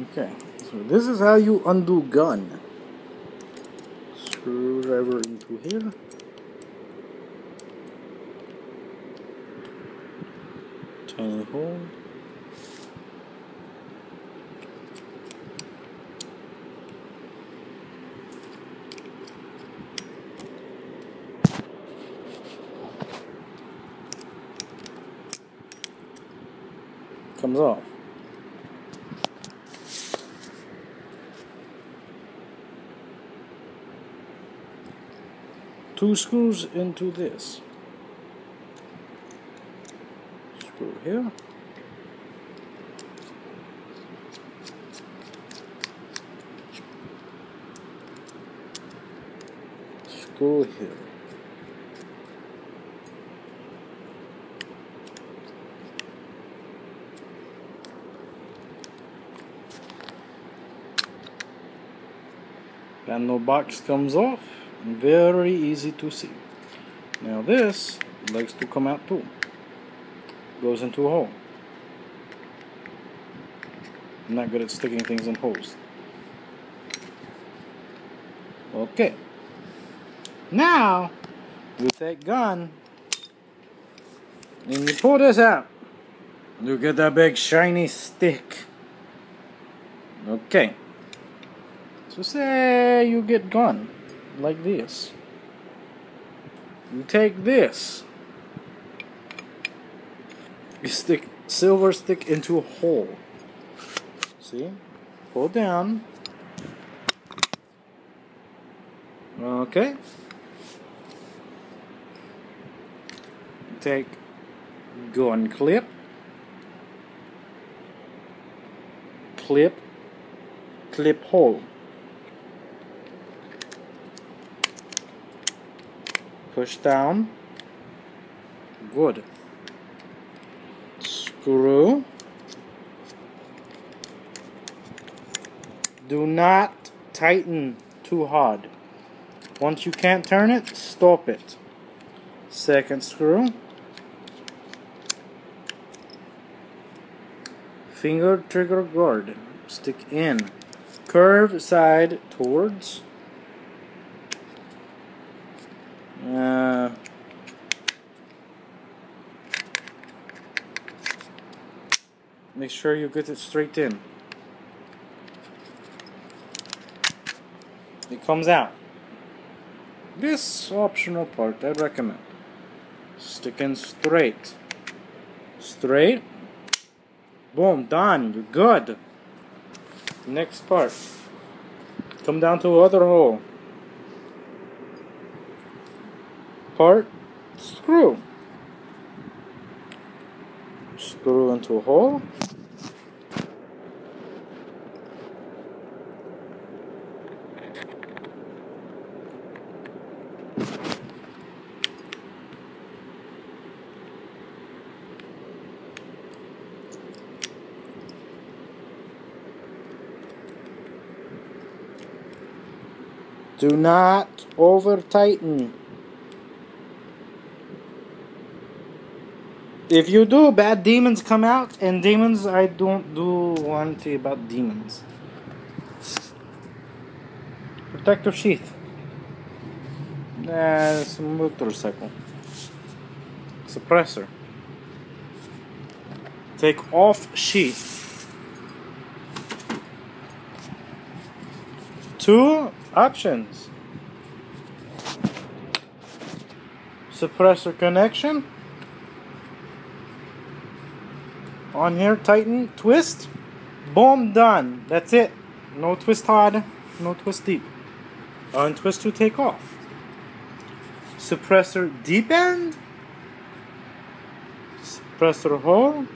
Okay, so this is how you undo gun. Screwdriver into here. Tiny hole. Comes off. Two screws into this. Screw here. Screw here. And no box comes off. Very easy to see. Now this likes to come out too. Goes into a hole. I'm not good at sticking things in holes. Okay. Now you take gun and you pull this out. You get that big shiny stick. Okay. So say you get gun like this. You take this. You stick silver stick into a hole. See? Pull down. Okay. Take gun clip. Clip hole. Push down. Good. Screw. Do not tighten too hard. Once you can't turn it, stop it. Second screw. Finger trigger guard. Stick in. Curve side towards. Make sure you get it straight in. It comes out. This optional part I recommend. Stick in straight. Straight. Boom, done. You're good. Next part. Come down to other hole. Part. Screw. Screw into a hole. Do not over tighten. If you do, bad demons come out, and demons, I don't do warranty about demons. Protective sheath. It's a motorcycle. Suppressor. Take off sheath. Two options. Suppressor connection. On here, tighten, twist, boom, done. That's it. No twist hard, no twist deep. Untwist to take off. Suppressor deep end. Suppressor hole.